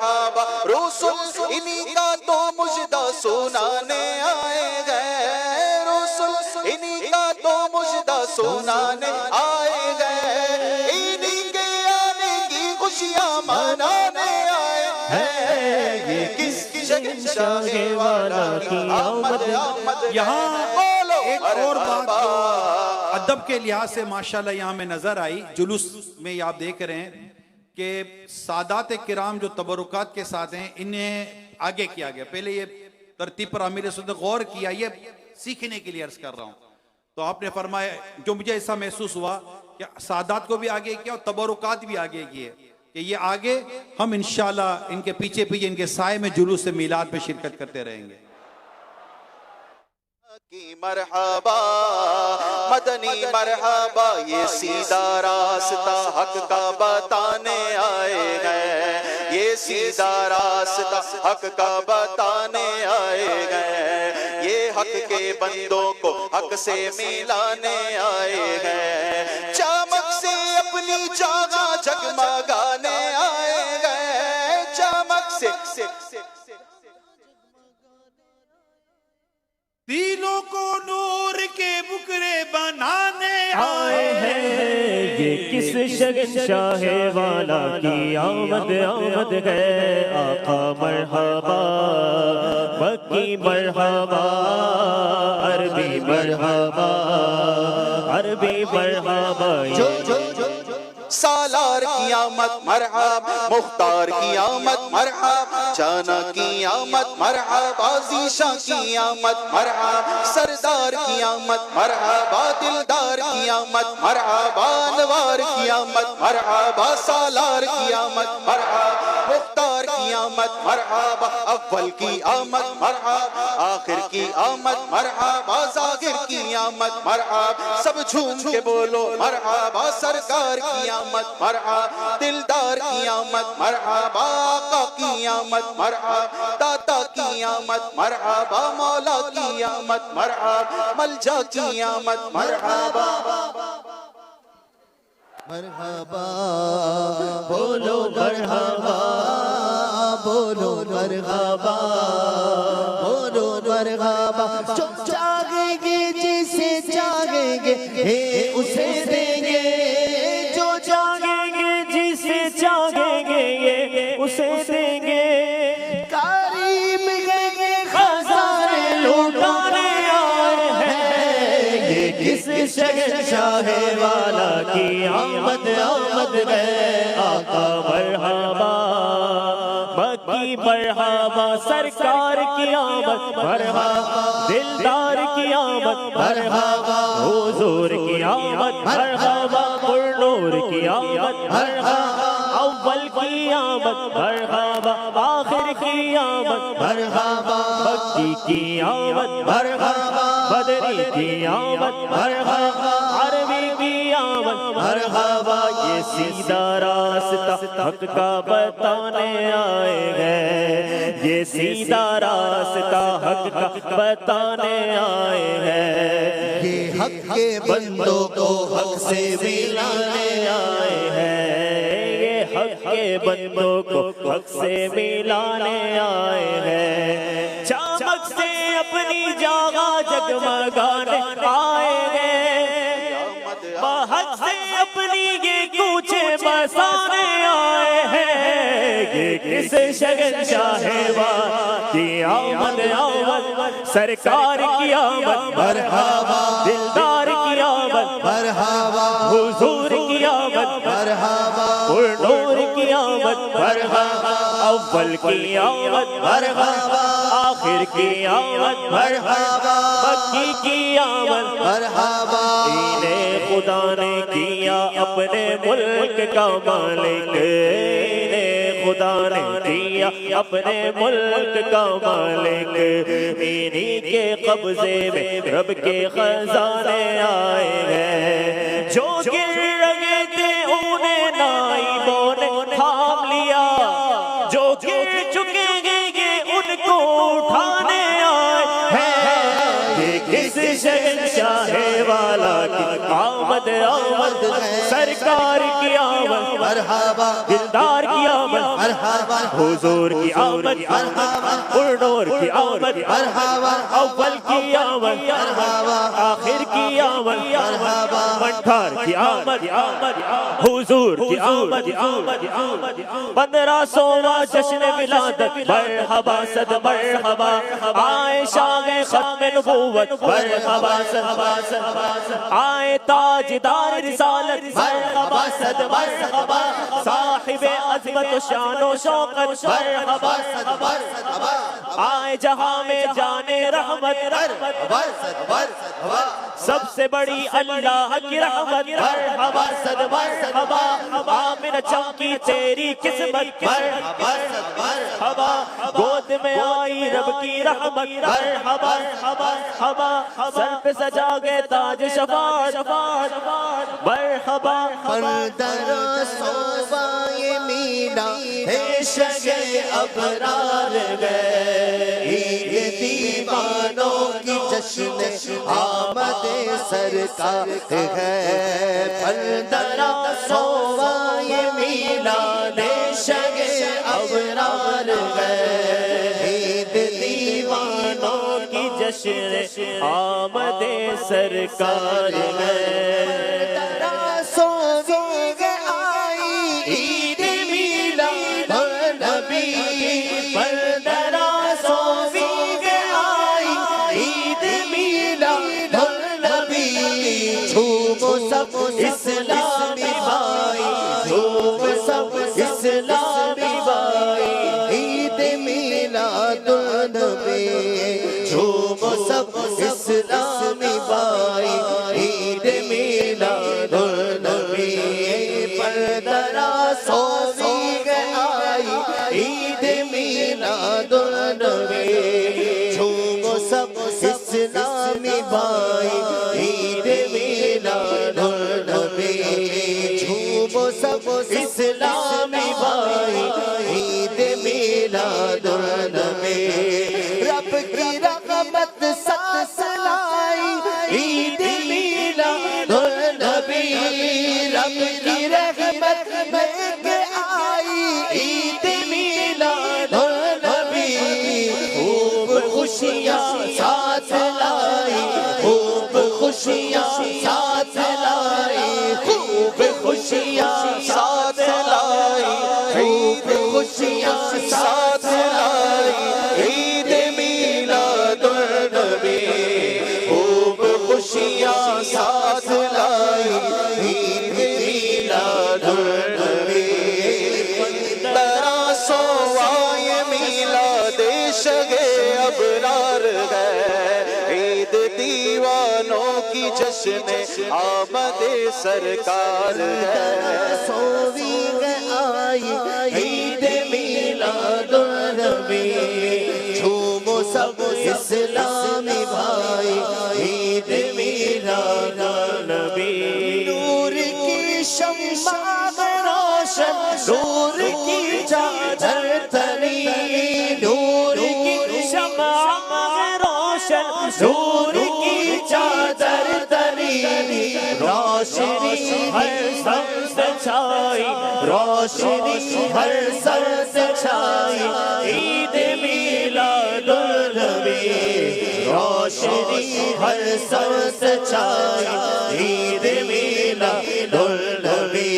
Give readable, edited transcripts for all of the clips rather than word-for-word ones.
مرحبا رسول انہی کا تو مجدہ سنانے آئے گئے رسول انہی کا تو مجدہ سنانے آئے گئے انہی کے آنے کی خوشیاں منانے آئے ہیں یہ کس کی شہنشاہ والا کی آمد یہاں ایک اور بات جو ادب کے لحاظ سے ماشاءاللہ یہاں میں نظر آئی جلوس میں یہ آپ دیکھ رہے ہیں کہ سادات کرام جو تبرکات کے ساتھ ہیں انہیں آگے کیا گیا. پہلے یہ ترتیب پر امیر سنت غور کیا, یہ سیکھنے کے لیے عرض کر رہا ہوں. تو آپ نے فرمایا جو مجھے ایسا محسوس ہوا کہ سادات کو بھی آگے کیا اور تبرکات بھی آگے کیے کہ یہ آگے ہم انشاءاللہ ان کے پیچھے پیچھے ان کے سائے میں جلوس سے میلاد میں شرکت کرتے رہیں گے. کی مرحبا مدنی مرحبا یہ سیدھا راستہ حق کا بتانے آئے گئے یہ سیدھا راستہ حق کا بتانے آئے گئے یہ حق کے بندوں کو حق سے ملانے آئے گئے چمک سے اپنی جگہ جگمگانے آئے گئے چمک سے دلوں کو نور کے بکرے بنانے آئے ہیں یہ کس شہنشاہ والا کی آمد آمد ہے آقا مرحبا مکی مرحبا عربی مرحبا عربی مرحبا سالار کی آمد مرحب مختار کی آمد مرحب جانا کی آمد مرحب عزیشہ کی آمد مرحب سردار کی آمد مرحب دلدار کی آمد مرحب انوار کی آمد مرحب سالار کی آمد مرحب مختار کی آمد مرحب اول کی آمد مرحب آخر کی آمد مرحب ظاہر کی آمد مرحب سب جھوم کے بولو مرحب سرکار کی آمد مرحبا دلدار کی آمد مرحبا آقا کی آمد مرحبا داتا کی آمد مرحبا مولا کی آمد مرحبا ملجا کی آمد مرحبا مرحبا بولو مرحبا بولو مرحبا بولو مرحبا جو چاہیں گے جسے چاہیں گے اسے دیں گے جو چاہیں گے جسے چاہیں گے یہ اسے دیں گے کریم گے خزانے لوٹانے آئے ہیں یہ کس شہنشاہ والا کی آمد آمد ہے آقا مرحبا مکی مرحبا سرکار کی آمد مرحبا دلدار کی آمد مرحبا حضور کی آمد مرحبا پرنور کی آمد مرحبا اول کی آمد مرحبا آخر کی آمد مرحبا مکی کی آمد مرحبا بدری کی آمد مرحبا عربی کی آمد مرحبا یہ سیدھا راستہ حق کا بتانے آئے ہیں یہ سیدھا راستہ حق کا بتانے آئے ہیں یہ حق کے بندوں کو حق سے ملانے آئے ہیں یہ حق کے بندوں کو حق سے ملانے آئے ہیں چمک سے اپنی جگہ جگمگانے آئے ہیں حق سے اپنی یہ کوچے بسانے آئے ہیں یہ کس شہنشاہ والا کی آمد آمد سرکار کی آمد مرحبا دلدار کی آمد مرحبا حضور کی آمد مرحبا پرنور کی آمد مرحبا اول کی آمد مرحبا آخر کی آمد مرحبا مکی کی آمد مرحبا انہیں خدا نے کیا اپنے ملک کا مالک انہیں خدا نے کیا اپنے ملک کا مالک انہی کے قبضے میں رب کے خزانے آئے ہیں جو گر رہے تھے انہیں نائبوں نے تھام لیا جو گر چکے گے یہ ان کو اٹھانے آئے ہیں یہ کس شہنشاہ والا کی آمد آمد سرکار کی آمد مرحبا دلدار کی آمد مرحبا حضور کی آمد پرنور کی آمد اول کی آمد آخر کی آمد منٹھار کی آمد حضور کی آمد 1500واں جشن ولادت مرحبا صد مرحبا آئے شاہ ختم نبوت مرحبا صد آئے تاجدار رسالت مرحبا صد مرحبا صاحب عظمت و شان و شوقت مرحبا صد آئے جہاں میں جانے رحمت سب سے بڑی اللہ کی رحمت مرحبا صد مرحبا آمنہ چمکی تیری قسمت مرحبا گود میں آئی رب کی رحمت مرحبا سر پہ سجا گئے تاج شفاعت مرحبا پردر صوبائے مینا عشق ابرار گئے عید دیوانوں کی جشن آمد سرکار ہے پردر صوبائے مینا عشق ابرار گئے عید دیوانوں کی جشن آمد سرکار ہے اسلامی بھائی جھوم سب اسلامی بھائی عید میلاد النبی جھوم سب اسلامی بھائی عید میلاد النبی پردرا سوزی آئی عید میلاد النبی جھوم سب اسلامی بھائی عید میلاد سب اسلامی بھائی عید میلاد النبی رب کی رحمت ساتھ لائی عید میلاد النبی رب کی رحمت میں کے آئی عید میلاد النبی خوب خوشیاں ساتھ لائی خوب خوشیاں ساتھ لائی خوب خوشیاں ساتھ لائی خوب خوشیاں ساتھ لائی عید میلاد النبی خوب خوشیاں ساتھ لائی عید میلاد النبی ترا سوائے میلاد شگ ابرار ہے عید دیوانوں کی جشن آمد سرکار ہے سووی آئی عید میلاد النبی جھومو سب اسلامی بھائی عید میلاد النبی نور کی شمع روشن نور کی چادر تنی نور کی شمع روشن نور کی چادر تنی روشنی ہر سر سے چھائی روشنی ہر سر سے چھائی عید میلاد النبی روشنی ہر سر سے چھائی عید میلاد النبی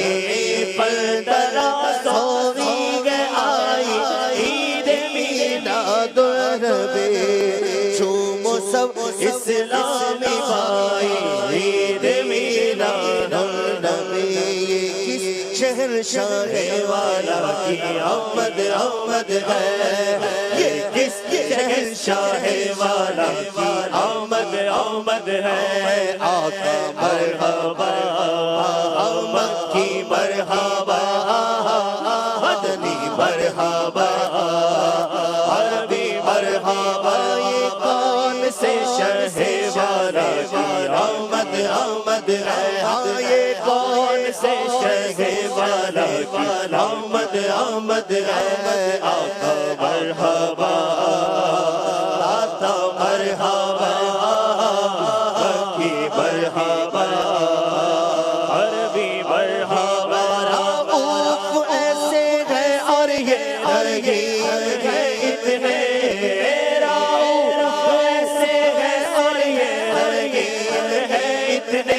پردرا سوی آئی عید میلاد النبی چومو سب اسلامی بھائی عید میلاد النبی کس شہر شاہ والا کی آمد آمد ہے یہ کس شہر شاہ والا کی آمد آمد ہے آقا مرحبا آمد کی مرحبا مدنی مرحبا عربی مرحبا یہ کون سے شہ والا کی آمد آمد ہے ہاں یہ کون سے شہ والا کی آمد آمد ہے آقا مرحبا آتا مرحبا کی مرحبا عربی مرحبا رؤوف ایسے ہے اور یہ ہے اتنے راؤ ایسے ہیں اور یہ ہے اتنے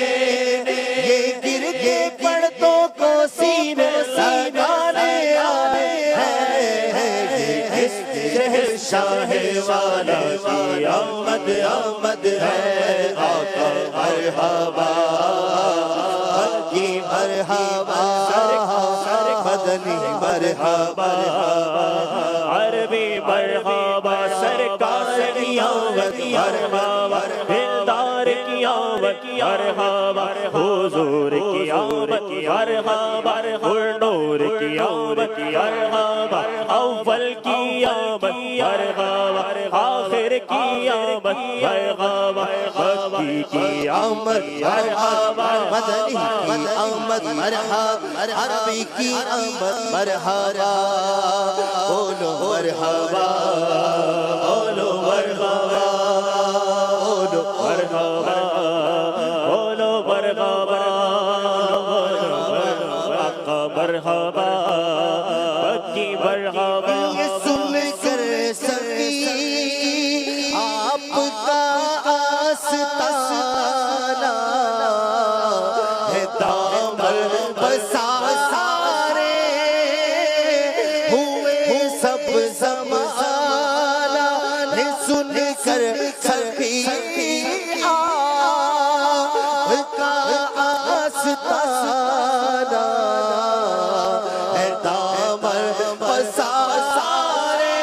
یہ گر کے پردوں کو سینے لگانے آئے ہیں یہ شہنشاہ والا کی آمد آمد ہے آقا مرحبا کی مرحبا مدنی مرحبا عربی مرحبا سرکار کی آمد مرحبا دلدار کی آمد مرحبا حضور کی آمد مرحبا نور کی آمد مرحبا اول کی آمد مرحبا آخر کی آمد مرحبا مکی کی آمد مرحبا مدنی کی آمد مرحبا عربی کی آمد مرحبا بولو مرحبا بولو مرحبا بولو مرحبا بولو مرحبا مرحبا مکی مرحبا یہ سن کر سکی آپ کا آستانہ ہے دامن بسا سارے ہوئے سب زمانہ یہ سن کر سکی آپ کا آستانہ ہے دامن بسا سارے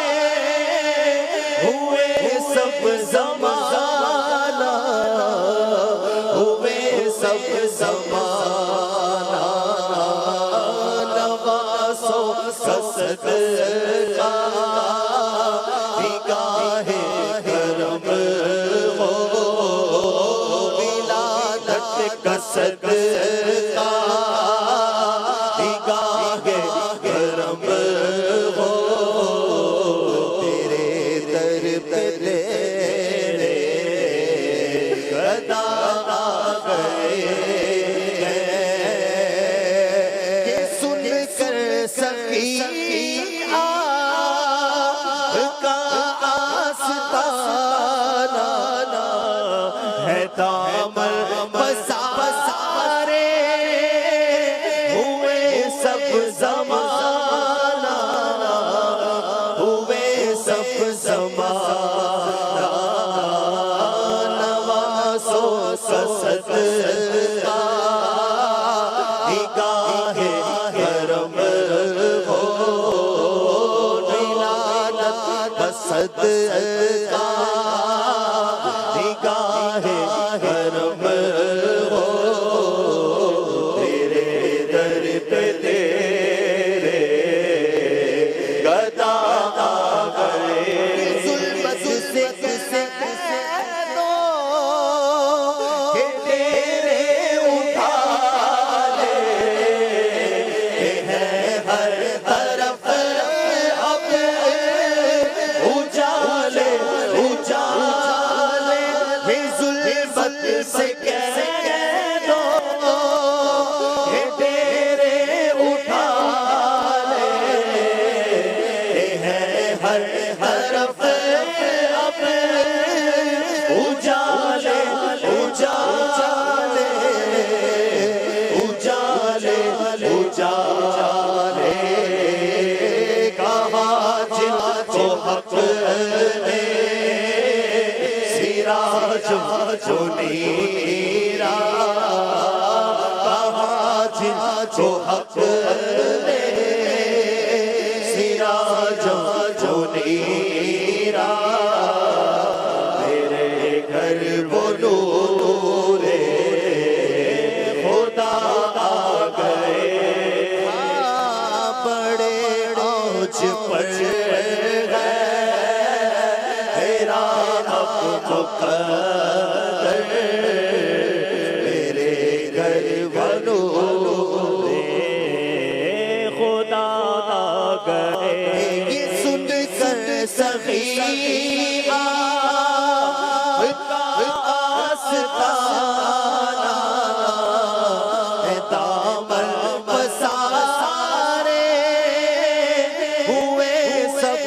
ہوئے سب زمانہ ہوئے سب زمانہ نوازوں کا صدقہ نگاہ کرم ہو ولادت کا صدقہ نگاہ کرم ہو تیرے در پہ تیرے گدا آ گئے کہ سن کر سکی آپ کا آستانہ ہے دامن بسا سارے ہوئے سب زمانہ ہوئے سب زمانہ نوازوں کا صدقہ نگاہ کرم ہو ولادت کا صدقہ نگاہ کرم ہو تیرے در پہ تیرے گدا آ گئے ظلمت سے کسے دو کہ تیرے اٹھا لے ہیں ہر طرف اب اجالے اجالے یہ ظلمت سے کہہ دو کہ تیرے اٹھا لے ہیں ہر طرف اب اجالے اجالے اجالے اجالے کہاں جن کو حق نے سراج منیرا کہاں جن کو حق نے سراج منیرا میرے گھر وہ نور خدا آ گئے بڑے اوج پر ہے تیرا اب مقدر میرے گھر وہ نور خدا آ گئے یہ سن کر سخی آپ کا آستانہ ہے دامن بسا سارے ہوئے سب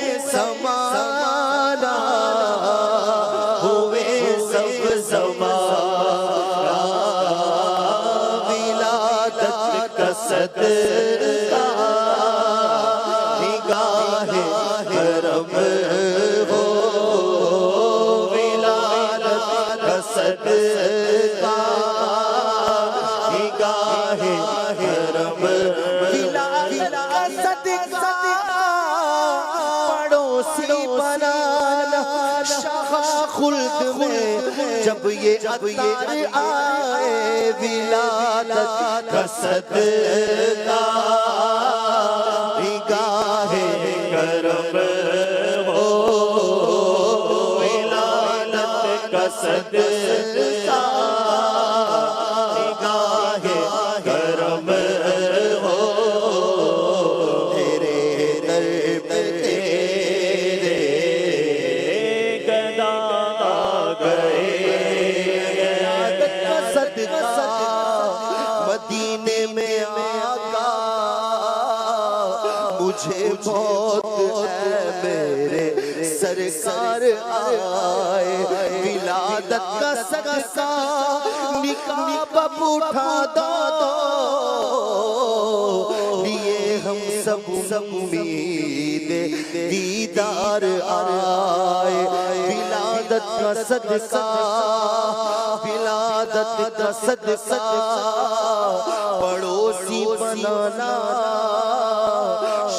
بنانا شاہ خلد میں جب یہ عطار آئے ولادت کا صدقہ نگاہ کرم ہو ولادت کا صدقہ نگاہ کرم ہو تیرے در پہ تیرے گدا گئے ولادت کا صدقہ مدینے میں آقا مجھے بہت ہے میرے سرکار آئے ولادت کا صدقہ نقاب اٹھا دو لیے ہم سب امید دیدار آئے ولادت کا صدقہ ولادت کا صدقہ پڑوسی بنانا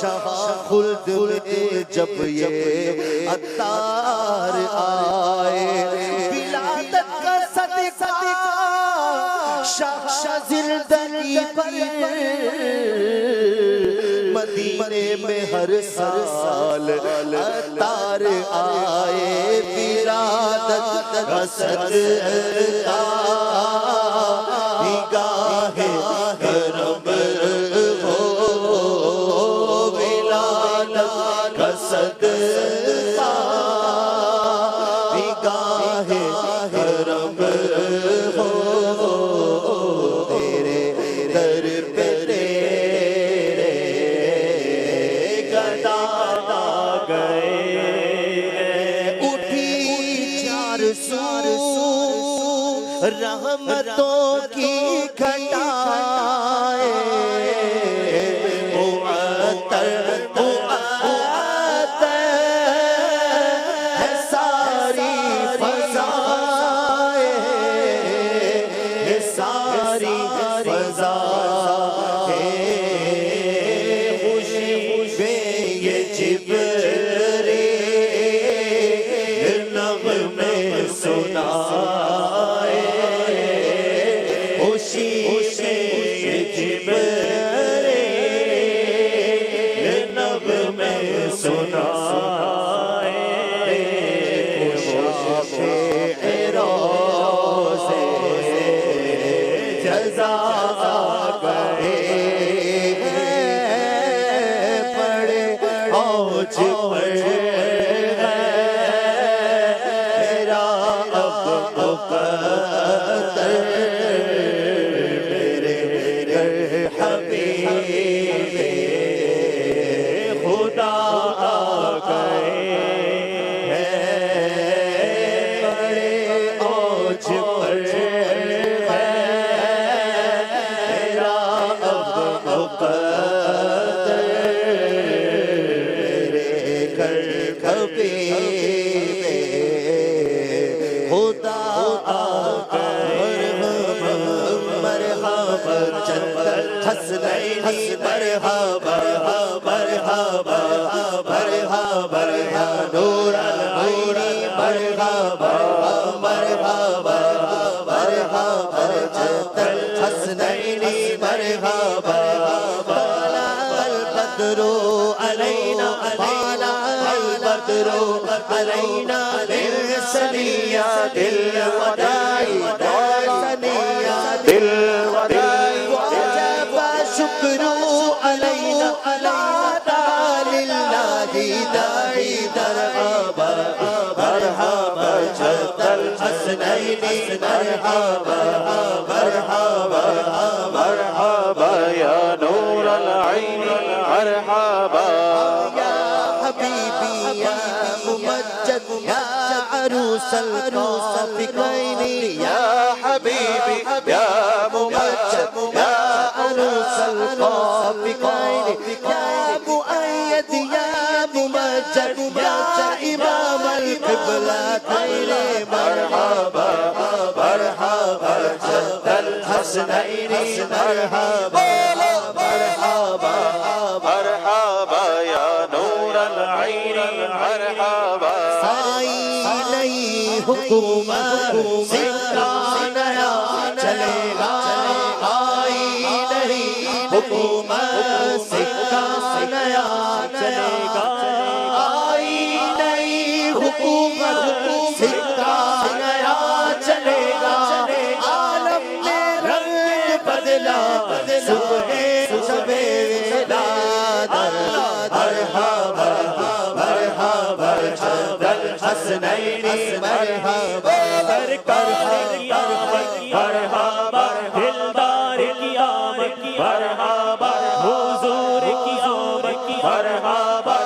شاہ خلد میں جب یہ عطار آئے ولادت کا صدقہ شاہ زندگی پر مدینے میں ہر سال عطار آئے ولادت کا صدقہ نگاہ کرم ہو ولادت کا صدقہ نگاہ کرم ہو تیرے در پہ تیرے گدا گئے اٹھی چار سو رحمتوں کی گھٹائیں معطر ہے ساری فضائیں ہے ساری فضائیں خوشی میں یہ جبریل نغمے سنائے خوشی سے یہ جبریل نغمے سنائے روزے جزا گئے پڑے اوج پر میرا اب مقدر میرے حبیب خدا گئے بڑے اوج پر میرا اب مقدر میرے گھر حبیب خدا مرحبا جنت حسنینی مرحبا مرحبا مرحبا یا نور العینی مرحبا مرحبا مرحبا جنت حسنینی مرحبا طلع البدر علینا طلع البدر علینا من ثنیات الوداع ثنیات الوداع وجب شکر علینا للہ داعی مرحبا مرحبا جنت الحسنین مرحبا مرحبا مرحبا یا نور العین مرحبا یا حبیبی یا ممجد یا عروس القافقین یا حبیبی یا ممجد یا عروس القافقین یا مؤید یا ممجد یا امام القبلتین مرحبا مرحبا جنت الحسنین مرحبا مرحبا مرحبا یا نور العین مرحبا آئی نئی حکومت سکہ نیا چلے گا آئی نئی حکومت سکہ نیا چلے گا آئی نئی حکومت سکہ نیا چلے گا عالم میں رنگ بدلا صبح شب ولادت مرحبا مرحبا جد الحسنین مرحبا سرکار کی آمد مرحبا دلدار کی آمد مرحبا حضور کی آمد مرحبا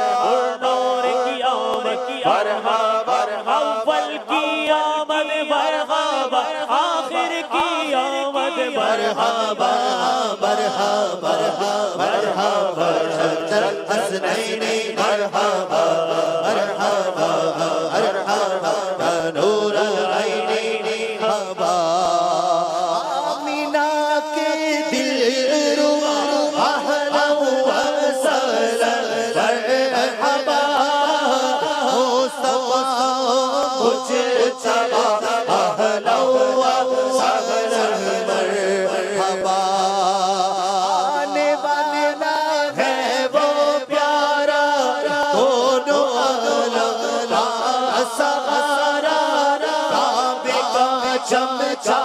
نور کی آمد مرحبا اول کی آمد مرحبا آخر کی آمد مرحبا مرحبا مرحبا جد الحسنین مرحبا مرحبا مرحبا نور العینین مرحبا آمینہ کے دل ربا اہلا و سہلا مرحبا مصطفیٰ مجتبی اہلا و سہلا مرحبا آنے والا ہے وہ پیارا دونوں اہلا سہارا کعبے کا چمچا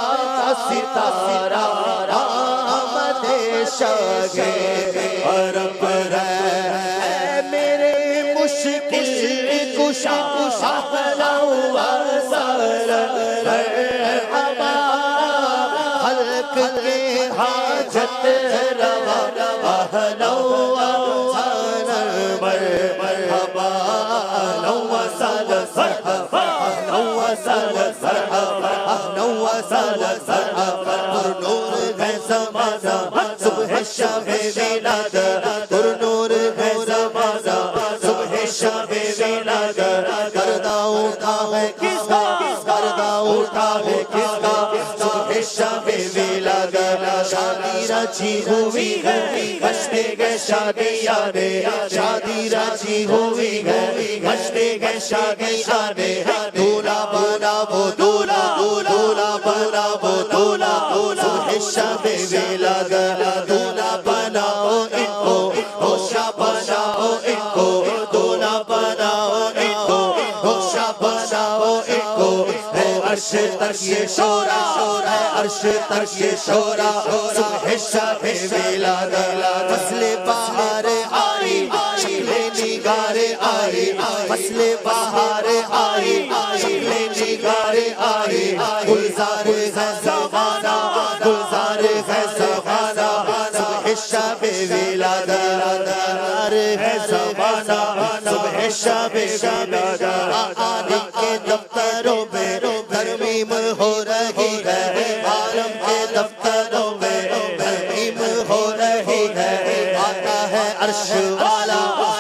ستارہ آمد شاہ عرب ہے میرے مشکل کشا اہلا و سہلا مرحبا خلق کے حاجت روا اہلا و سہلا مرحبا اہلا و سہلا اہلا و سہلا اہلا و سہلا پر نور ہے زمانہ صبح شب ولادت پر نور ہے زمانہ صبح شب ولادت گردہ اٹھا ہے کس کا گردہ اٹھا ہے کس کا صبح شب ولادت شادی رچی ہوئی ہے بچتے گئے شادیانے شادی رچی ہوئی ہے بچتے گئے شادیانے دولہا بنا وہ دولہا دولہا بنا وہ دولہا صبح شب ولادت دولہا بناؤ ان کو ہوشا بناؤ ان کو دولہا بناؤ ان کو ہوشا بناؤ ان کو ہے عرش تک یہ شورا ہے عرش تک یہ شورا صبح شب ولادت فصل بہار آئی شکل نگار آئی فصل بہار آئی شکل نگار آئی گلزار ہے زمانہ گلزار ہے زمانہ صبح شب ولادت ہے زمانہ صبح شب ولادت آنے کے دفتروں میں ترمیم ہو رہی ہے عالم کے دفتروں میں ترمیم ہو رہی ہے آتا ہے عرش والا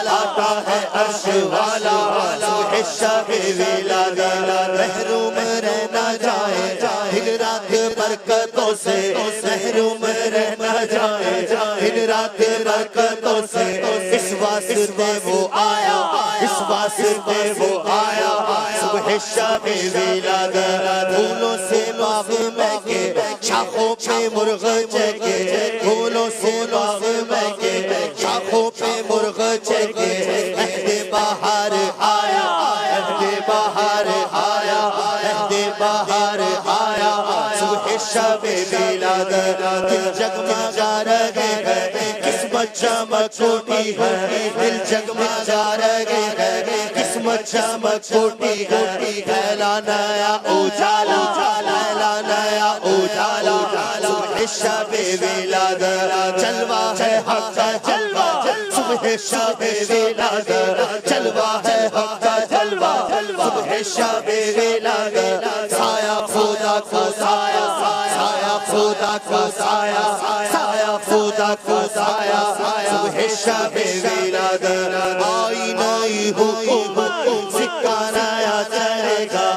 آتا ہے عرش والا صبح شب ولادت محروم رہنا جائے دن رات برکتوں سے محروم رہنا جائے دن رات برکتوں سے اس واسطے وہ آیا اس واسطے وہ آیا صبح شب ولادت پھولوں سے باغ مہکے شاخوں پہ مرغ چہکے پھولوں سے باغ مہکے شاخوں پہ مرغ چہکے عہد بہار آیا عہد بہار آیا عہد بہار آیا صبح شب ولادت دل جگمگا رہے ہیں قسمت چمک اٹھی ہے دل جگمگا رہے ہیں قسمت چمک اٹھی ہے پھیلا نیا اجالا پھیلا نیا اجالا صبح شب ولادت جلوہ ہے حق کا جلوہ صبح شب ولادت جلوہ ہے حق کا جلوہ صبح شب ولادت سایہ خدا کو سایہ سایہ خدا کو سایہ سایہ خدا کو سایہ صبح شب ولادت آئی نئی حکومت سکہ نیا چلے گا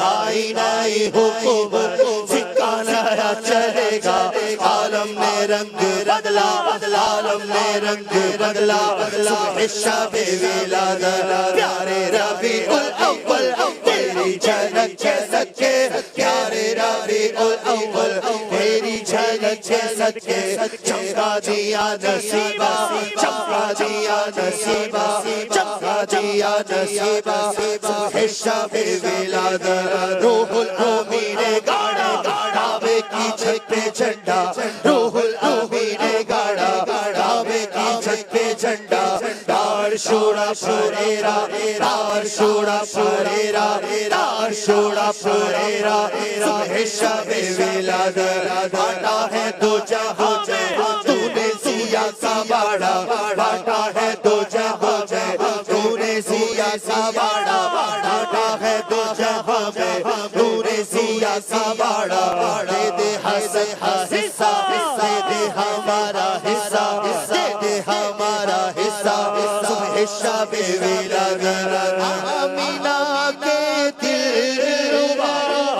آئی نئی حکومت سکہ نیا چلے گا عالم نے رنگ بدلا عالم نے رنگ بدلا صبح شب ولادت پیارے ربیع الاول تیری جھلک کے صدقے پیارے ربیع الاول تیری جھلک کے صدقے چمکا دیا نصیبہ چمکا دیا نصیبہ چمکا دیا نصیبہ صبح شب ولادت روح الامین گاڑا کعبے کی چھت پہ جھنڈا روح الامین گاڑا کعبے کی چھت پہ جھنڈا دار شوڑا پھریرا دار شوڑا پھریرا دار شوڑا پھریرا صبح شب ولادت بانٹا ہے دو جہاں میں تو نے سیا کا باڑا بانٹا ہے دو جہاں میں تو نے سیا کا باڑا بانٹا ہے دو جہاں میں تو نے سیا کا باڑا دے دے حسن حصہ دے دے ہمارا حصہ دے دے ہمارا حصہ صبح شب ولادت آمینہ کے دل ربا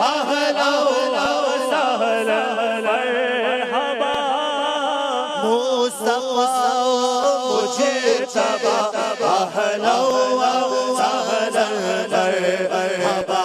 اہلا و سہلا مرحبا مصطفیٰ مجتبیٰ اہلا و سہلا مرحبا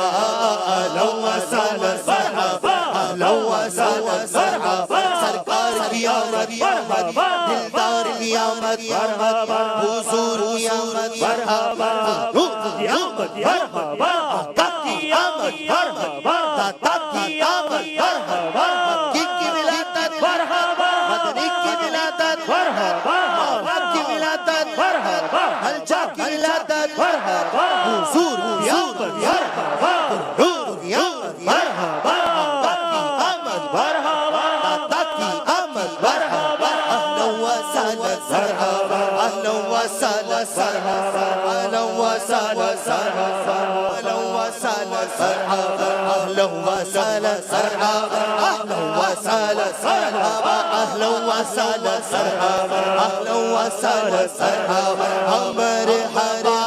اہلا و سہلا مرحبا اہلا و سہلا مرحبا سرکار کی آمد دلدار کی آمد حضور کی آمد مرحبا کی آمد مرحبا آقا کی آمد مرحبا داتا کی آمد مرحبا مکی کی ولادت مرحبا مدنی کی ولادت مرحبا مولا کی ولادت مرحبا حلجہ کی ولادت مرحبا حضور کی آمد مرحبا نور کی آمد مرحبا آقا کی آمد مرحبا داتا کی آمد مرحبا اہلا و سہلا مرحبا اہلا و سہلا مرحبا اہلا و سہلا مرحبا اہلا و سہلا مرحبا اہلا و سہلا مرحبا اہلا و سہلا مرحبا اہلا و سہلا مرحبا اہلا و سہلا مرحبا مرحبا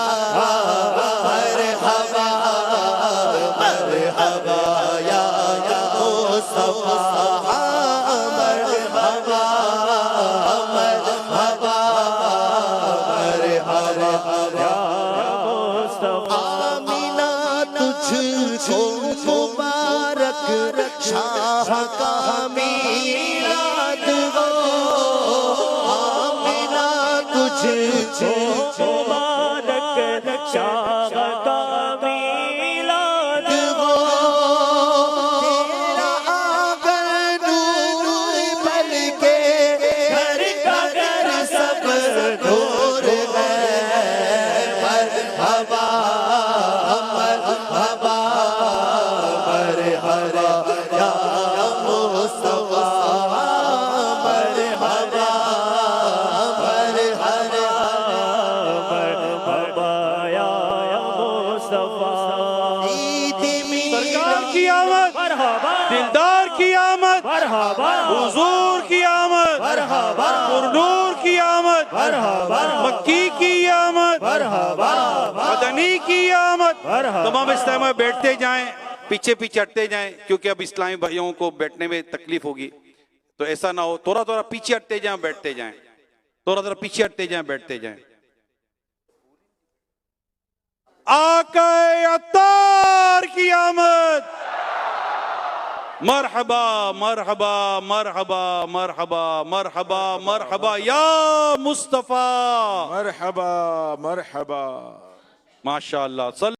مرحبا مرحبا یا مصطفیٰ مرحبا مرحبا مرحبا آمینہ تجھ کو مبارک شاہ کا میلاد ہو آمینہ تجھ کو مبارک شاہ کا میلاد ہو تیرا آنگن نور بن کے گھر کا گھر سب نور ہے مرحبا مرحبا مرحبا یا مصطفیٰ مرحبا مرحبا مرحبا یا مصطفیٰ عید سرکار کی آمد مرحبا دلدار کی آمد مرحبا حضور کی آمد مرحبا پرنور کی آمد مرحبا مکی کی آمد مرحبا مدنی کی آمد مرحبا تمام اسلام بیٹھتے جائیں پیچھے پیچھے ہٹتے جائیں کیونکہ اب اسلامی بھائیوں کو بیٹھنے میں تکلیف ہوگی تو ایسا نہ ہو تھوڑا تھوڑا پیچھے ہٹتے جائیں بیٹھتے جائیں تھوڑا تھوڑا پیچھے ہٹتے جائیں بیٹھتے جائیں آقا عطار کی آمد مرحبا مرحبا مرحبا مرحبا مرحبا مرحبا یا مصطفیٰ مرحبا مرحبا ماشاءاللہ